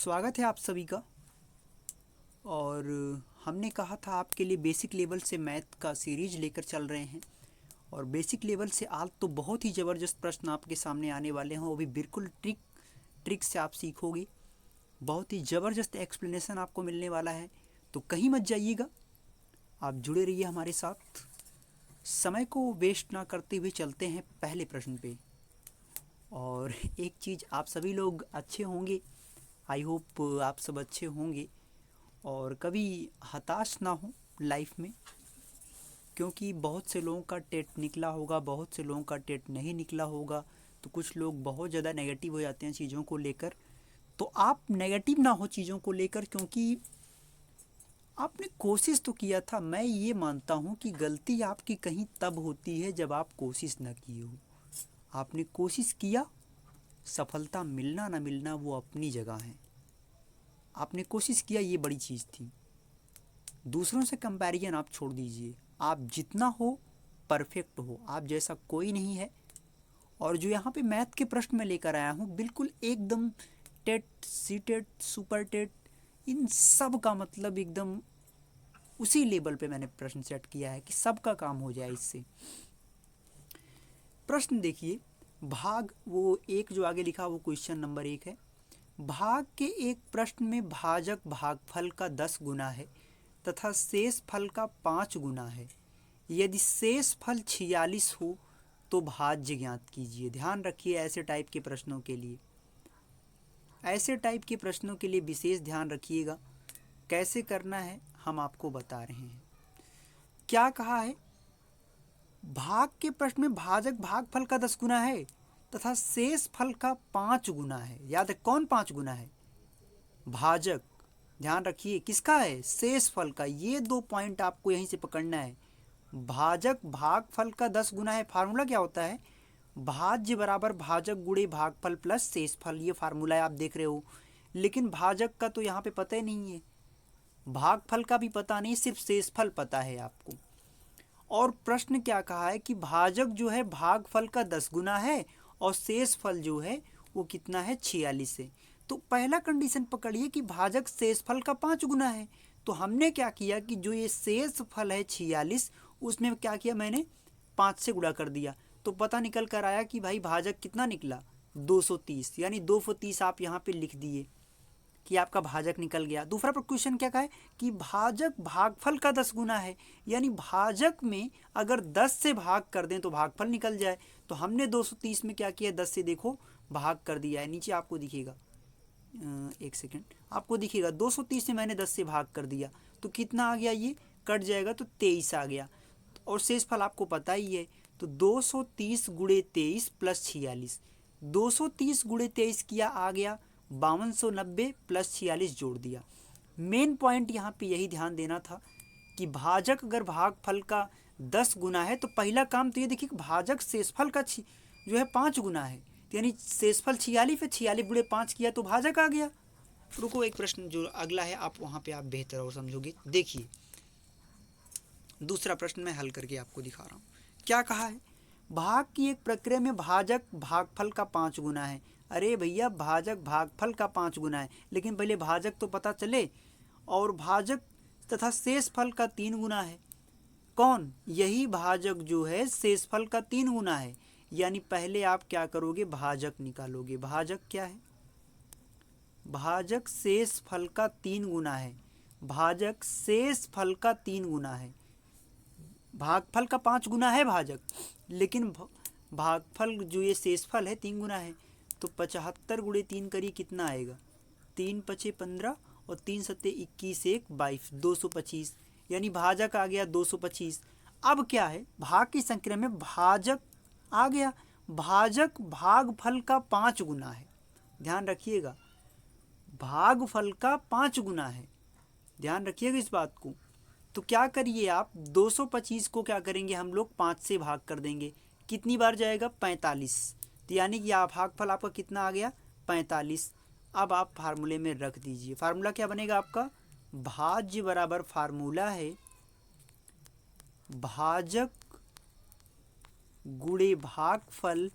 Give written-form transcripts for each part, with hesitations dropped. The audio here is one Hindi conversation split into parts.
स्वागत है आप सभी का। और हमने कहा था आपके लिए बेसिक लेवल से मैथ का सीरीज लेकर चल रहे हैं। और बेसिक लेवल से आज तो बहुत ही ज़बरदस्त प्रश्न आपके सामने आने वाले हैं। वो भी बिल्कुल ट्रिक से आप सीखोगे। बहुत ही ज़बरदस्त एक्सप्लेनेशन आपको मिलने वाला है, तो कहीं मत जाइएगा, आप जुड़े रहिए हमारे साथ। समय को वेस्ट ना करते हुए चलते हैं पहले प्रश्न पे। और एक चीज़, आप सभी लोग अच्छे होंगे, आई होप आप सब अच्छे होंगे और कभी हताश ना हो लाइफ में, क्योंकि बहुत से लोगों का टेट निकला होगा, बहुत से लोगों का टेट नहीं निकला होगा। तो कुछ लोग बहुत ज़्यादा नेगेटिव हो जाते हैं चीज़ों को लेकर। तो आप नेगेटिव ना हो चीज़ों को लेकर, क्योंकि आपने कोशिश तो किया था। मैं ये मानता हूँ कि गलती आपकी कहीं तब होती है जब आप कोशिश ना किए हो। आपने कोशिश किया, सफलता मिलना ना मिलना वो अपनी जगह है। आपने कोशिश किया, ये बड़ी चीज़ थी। दूसरों से कंपैरिजन आप छोड़ दीजिए। आप जितना हो परफेक्ट हो, आप जैसा कोई नहीं है। और जो यहाँ पे मैथ के प्रश्न में लेकर आया हूँ, बिल्कुल एकदम TET, CTET, super TET, इन सब का मतलब एकदम उसी लेवल पे मैंने प्रश्न सेट किया है कि सबका काम हो जाए इससे। प्रश्न देखिए, भाग वो एक जो आगे लिखा वो क्वेश्चन नंबर 1 है। भाग के एक प्रश्न में भाजक भागफल का 10 गुना है तथा शेष फल का 5 गुना है। यदि शेष फल 46 हो तो भाज्य ज्ञात कीजिए। ध्यान रखिए, ऐसे टाइप के प्रश्नों के लिए विशेष ध्यान रखिएगा। कैसे करना है हम आपको बता रहे हैं। क्या कहा है? भाग के प्रश्न में भाजक भागफल का 10 गुना है तथा शेष फल का 5 गुना है। याद है कौन 5 गुना है? भाजक। ध्यान रखिए किसका है? शेष फल का। ये 2 पॉइंट आपको यहीं से पकड़ना है। भाजक भागफल का 10 गुना है। फार्मूला क्या होता है? भाज्य बराबर भाजक गुणे भागफल प्लस शेष फल। ये फार्मूला है, आप देख रहे हो। लेकिन भाजक का तो यहाँ पे पता ही नहीं है, भागफल का भी पता नहीं, सिर्फ शेषफल पता है आपको। और प्रश्न क्या कहा है कि भाजक जो है भागफल का 10 गुना है और शेष फल जो है वो कितना है? 46 है। तो पहला कंडीशन पकड़िए कि भाजक शेष फल का 5 गुना है। तो हमने क्या किया कि जो ये शेष फल है 46, उसमें क्या किया मैंने? 5 से गुणा कर दिया। तो पता निकल कर आया कि भाई भाजक कितना निकला? 230। यानी 230 आप यहाँ पे लिख दिए कि आपका भाजक निकल गया। दूसरा क्वेश्चन क्या कहा है कि भाजक भागफल का 10 गुना है। यानी भाजक में अगर 10 से भाग कर दें तो भागफल निकल जाए। तो हमने 230 में क्या किया? 10 से देखो भाग कर दिया है। नीचे आपको दिखेगा, एक सेकेंड, आपको दिखेगा 230 से मैंने 10 से भाग कर दिया तो कितना आ गया? ये कट जाएगा तो 23 आ गया। और शेष फल आपको पता ही है। तो 230 गुणे 23 प्लस 46। 230 गुणे 23 किया, आ गया 5290 प्लस 46 जोड़ दिया। मेन पॉइंट यहाँ पे यही ध्यान देना था कि भाजक अगर भागफल का 10 गुना है तो पहला काम तो ये देखिए कि भाजक शेषफल का जो है 5 गुना है। यानी शेषफल 46 है, 46 गुणे 5 किया तो भाजक आ गया। रुको, एक प्रश्न जो अगला है आप वहाँ पे आप बेहतर और समझोगे। देखिए दूसरा प्रश्न मैं हल करके आपको दिखा रहा हूँ। क्या कहा है? भाग की एक प्रक्रिया में भाजक भागफल का 5 गुना है। अरे भैया, भाजक भागफल का 5 गुना है, लेकिन पहले भाजक तो पता चले। और भाजक तथा शेष फल का 3 गुना है। कौन? यही भाजक जो है शेष फल का 3 गुना है। यानी पहले आप क्या करोगे? भाजक निकालोगे। भाजक क्या है? भाजक शेष फल का 3 गुना है। भाजक शेष फल का 3 गुना है। भागफल का 5 गुना है भाजक, लेकिन भागफल जो ये शेषफल है 3 गुना है। तो 75 गुणे 3 करिए, कितना आएगा? 3 पचे 15 और 3 सत्ते 21, 1 22, 225। यानी भाजक आ गया 225। अब क्या है? भाग की संख्या में भाजक आ गया। भाजक भागफल का 5 गुना है। ध्यान रखिएगा, भागफल का 5 गुना है। ध्यान रखिएगा इस बात को। तो क्या करिए आप? 225 को क्या करेंगे हम लोग? 5 से भाग कर देंगे। कितनी बार जाएगा? 45। तो यानी कि भागफल आपका कितना आ गया? 45। अब आप फार्मूले में रख दीजिए। फार्मूला क्या बनेगा आपका? भाज्य बराबर फार्मूला है भाजक गुणे भागफल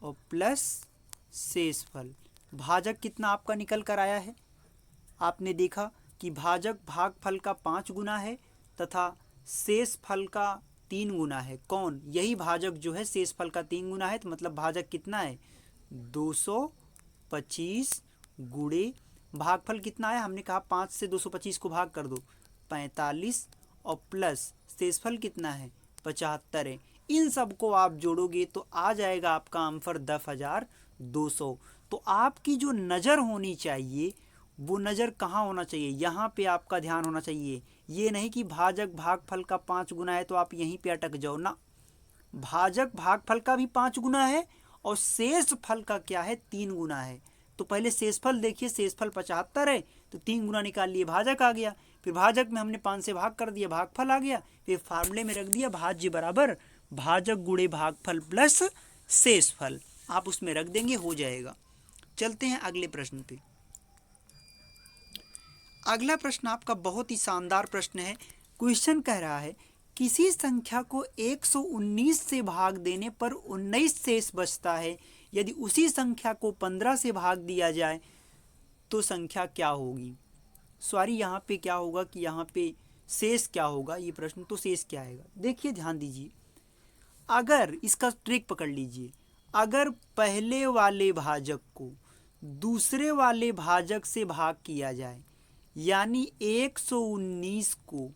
और प्लस शेषफल। भाजक कितना आपका निकल कर आया है? आपने देखा कि भाजक भागफल का 5 गुना है तथा शेष फल का 3 गुना है। कौन? यही भाजक जो है शेष फल का 3 गुना है, तो मतलब भाजक कितना है? 225 गुणे भागफल कितना है? हमने कहा 5 से 225 को भाग कर दो, 45, और प्लस शेषफल कितना है? 75 है। इन सब को आप जोड़ोगे तो आ जाएगा आपका आंसर 10,200। तो आपकी जो नज़र होनी चाहिए वो नज़र कहाँ होना चाहिए? यहाँ पे आपका ध्यान होना चाहिए। ये नहीं कि भाजक भागफल का 5 गुना है तो आप यहीं पे अटक जाओ ना। भाजक भागफल का भी 5 गुना है और शेष फल का क्या है? 3 गुना है। तो पहले शेषफल देखिए, शेषफल 75 है तो 3 गुना निकाल लिए, भाजक आ गया। फिर भाजक में हमने 5 से भाग कर दिया, भागफल आ गया। फिर फार्मूले में रख दिया भाज्य बराबर भाजक गुणे भागफल प्लस शेषफल, आप उसमें रख देंगे, हो जाएगा। चलते हैं अगले प्रश्न पे। अगला प्रश्न आपका बहुत ही शानदार प्रश्न है। क्वेश्चन कह रहा है किसी संख्या को 119 से भाग देने पर 19 शेष बचता है, यदि उसी संख्या को 15 से भाग दिया जाए तो संख्या क्या होगी? सॉरी, यहाँ पे क्या होगा कि यहाँ पे शेष क्या होगा, ये प्रश्न तो शेष क्या आएगा? देखिए ध्यान दीजिए, अगर इसका ट्रिक पकड़ लीजिए, अगर पहले वाले भाजक को दूसरे वाले भाजक से भाग किया जाए, यानी 119 को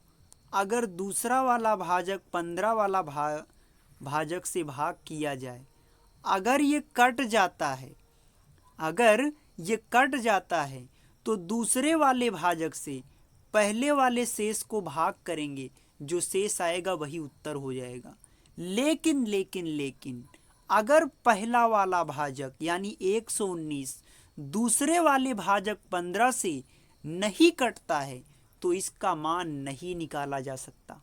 अगर दूसरा वाला भाजक 15 वाला भाजक से भाग किया जाए, अगर ये कट जाता है तो दूसरे वाले भाजक से पहले वाले शेष को भाग करेंगे, जो शेष आएगा वही उत्तर हो जाएगा। लेकिन अगर पहला वाला भाजक यानी 119 दूसरे वाले भाजक 15 से नहीं कटता है तो इसका मान नहीं निकाला जा सकता।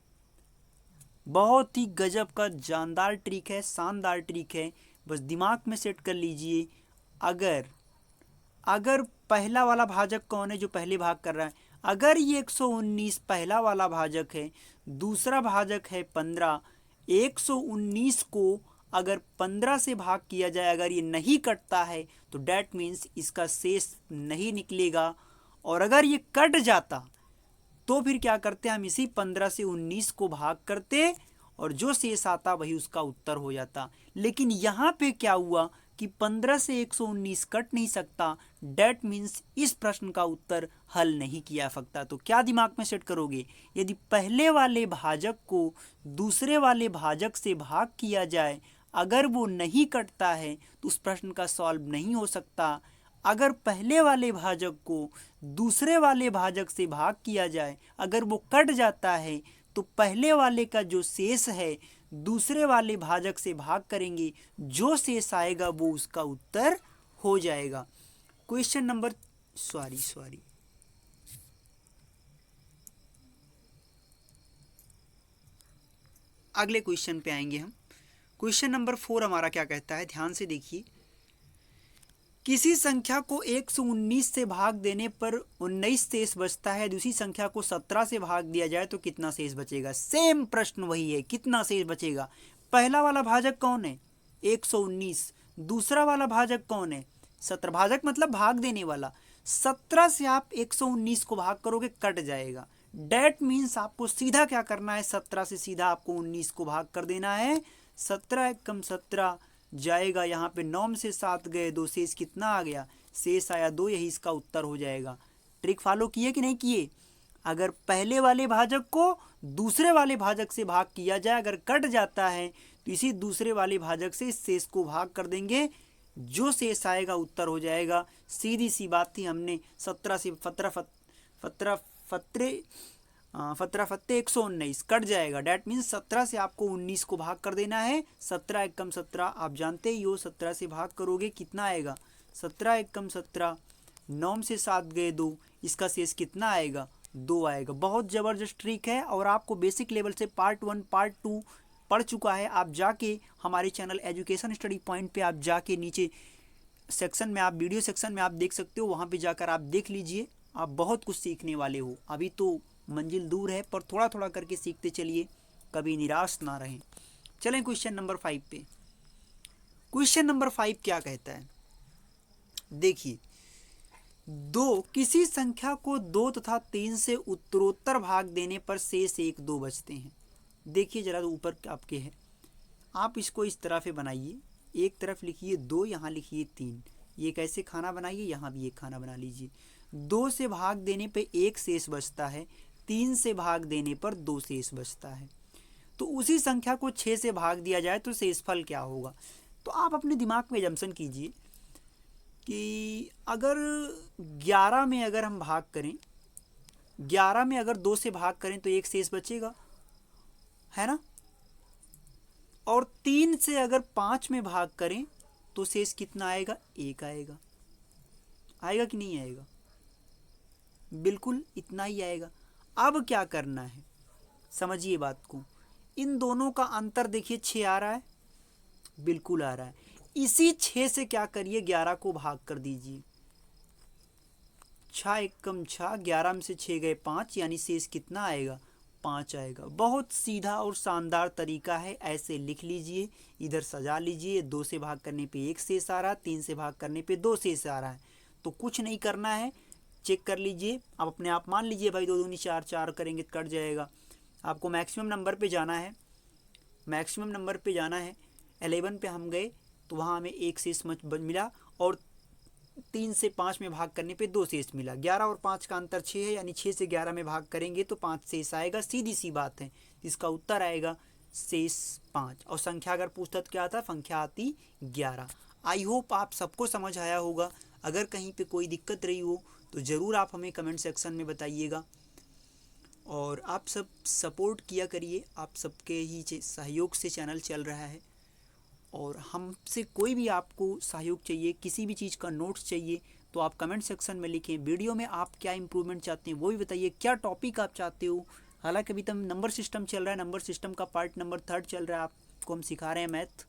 बहुत ही गजब का जानदार ट्रिक है, शानदार ट्रिक है, बस दिमाग में सेट कर लीजिए। अगर पहला वाला भाजक कौन है जो पहले भाग कर रहा है, अगर ये 119 पहला वाला भाजक है, दूसरा भाजक है 15, 119 को अगर 15 से भाग किया जाए, अगर ये नहीं कटता है तो डैट मीन्स इसका शेष नहीं निकलेगा। और अगर ये कट जाता तो फिर क्या करते, हम इसी 15 से 19 को भाग करते और जो शेष आता वही उसका उत्तर हो जाता। लेकिन यहाँ पे क्या हुआ कि 15 से 119 कट नहीं सकता, डैट मीन्स इस प्रश्न का उत्तर हल नहीं किया सकता। तो क्या दिमाग में सेट करोगे, यदि पहले वाले भाजक को दूसरे वाले भाजक से भाग किया जाए, अगर वो नहीं कटता है तो उस प्रश्न का सॉल्व नहीं हो सकता। अगर पहले वाले भाजक को दूसरे वाले भाजक से भाग किया जाए, अगर वो कट जाता है तो पहले वाले का जो शेष है दूसरे वाले भाजक से भाग करेंगे, जो शेष आएगा वो उसका उत्तर हो जाएगा। क्वेश्चन नंबर अगले क्वेश्चन पे आएंगे हम। क्वेश्चन नंबर 4 हमारा क्या कहता है, ध्यान से देखिए। किसी संख्या को 119 से भाग देने पर 19 शेष बचता है, दूसरी संख्या को 17 से भाग दिया जाए तो कितना शेष बचेगा? सेम प्रश्न वही है, कितना शेष बचेगा। पहला वाला भाजक कौन है? 119। दूसरा वाला भाजक कौन है? 17। भाजक मतलब भाग देने वाला। 17 से आप 119 को भाग करोगे, कट जाएगा। डैट मीन्स आपको सीधा क्या करना है, 17 से सीधा आपको 19 को भाग कर देना है। 17 एकम 17 जाएगा, यहाँ पे 9 से 7 गए, 2 शेष कितना आ गया? शेष आया 2, यही इसका उत्तर हो जाएगा। ट्रिक फॉलो किए कि नहीं किए? अगर पहले वाले भाजक को दूसरे वाले भाजक से भाग किया जाए, अगर कट जाता है तो इसी दूसरे वाले भाजक से इस शेष को भाग कर देंगे, जो शेष आएगा उत्तर हो जाएगा। सीधी सी बात थी, हमने 17 से 119 कट जाएगा, डैट मीन्स 17 से आपको 19 को भाग कर देना है। 17 एकम 17 आप जानते ही हो, 17 से भाग करोगे कितना आएगा? 17 एकम 17, 9 से 7 गए 2, इसका शेष कितना आएगा? 2 आएगा। बहुत ज़बरदस्त ट्रिक है और आपको बेसिक लेवल से पार्ट 1 पार्ट 2 पढ़ चुका है। आप जाके हमारे चैनल एजुकेशन स्टडी पॉइंट पे आप जाके नीचे सेक्शन में, आप वीडियो सेक्शन में आप देख सकते हो, वहाँ पे जाकर आप देख लीजिए, आप बहुत कुछ सीखने वाले हो। अभी तो मंजिल दूर है पर थोड़ा थोड़ा करके सीखते चलिए, कभी निराश ना रहें। चलें क्वेश्चन नंबर 5 पे। क्वेश्चन नंबर 5 क्या कहता है? देखिए, दो किसी संख्या को 2 तथा 3 से उत्तरोत्तर भाग देने पर शेष 1 2 बचते हैं। देखिए जरा ऊपर आपके है, आप इसको इस तरह से बनाइए, एक तरफ लिखिए 2, यहाँ लिखिए 3। ये कैसे खाना बनाइए, यहाँ भी एक खाना बना लीजिए। 2 से भाग देने पे 1 शेष बचता है, 3 से भाग देने पर 2 शेष बचता है। तो उसी संख्या को 6 से भाग दिया जाए तो शेषफल क्या होगा। तो आप अपने दिमाग में जम्सन कीजिए कि अगर 11 में अगर हम भाग करें, 11 में अगर 2 से भाग करें तो 1 शेष बचेगा, है ना। और 3 से अगर 5 में भाग करें तो शेष कितना आएगा, 1 आएगा। आएगा कि नहीं आएगा, बिल्कुल इतना ही आएगा। अब क्या करना है, समझिए बात को। इन दोनों का अंतर देखिए 6 आ रहा है, बिल्कुल आ रहा है। इसी 6 से क्या करिए, 11 को भाग कर दीजिए। 6 एकम 6, 11 में से 6 गए 5, यानी शेष कितना आएगा, 5 आएगा। बहुत सीधा और शानदार तरीका है, ऐसे लिख लीजिए, इधर सजा लीजिए। 2 से भाग करने पे 1 शेष आ रहा है, 3 से भाग करने पे 2 शेष आ रहा है। तो कुछ नहीं करना है, चेक कर लीजिए, आप अपने आप मान लीजिए भाई 2 दूनी 4, 4 करेंगे तो कट जाएगा। आपको मैक्सिमम नंबर पे जाना है, मैक्सिमम नंबर पे जाना है। 11 पे हम गए तो वहाँ हमें 1 शेष मिला, और 3 से 5 में भाग करने पे 2 शेष मिला। 11 और 5 का अंतर 6 है, यानी 6 से 11 में भाग करेंगे तो 5 शेष आएगा। सीधी सी बात है, इसका उत्तर आएगा शेष 5। और संख्या अगर पूछता तो क्या आता, संख्या आती 11। आई होप आप सबको समझ आया होगा। अगर कहीं पे कोई दिक्कत रही हो तो ज़रूर आप हमें कमेंट सेक्शन में बताइएगा। और आप सब सपोर्ट किया करिए, आप सबके ही सहयोग से चैनल चल रहा है। और हमसे कोई भी आपको सहयोग चाहिए, किसी भी चीज़ का नोट्स चाहिए तो आप कमेंट सेक्शन में लिखें। वीडियो में आप क्या इम्प्रूवमेंट चाहते हैं वो भी बताइए, क्या टॉपिक आप चाहते हो। हालांकि अभी तो नंबर सिस्टम चल रहा है, नंबर सिस्टम का पार्ट नंबर 3 चल रहा है, आपको हम सिखा रहे हैं मैथ।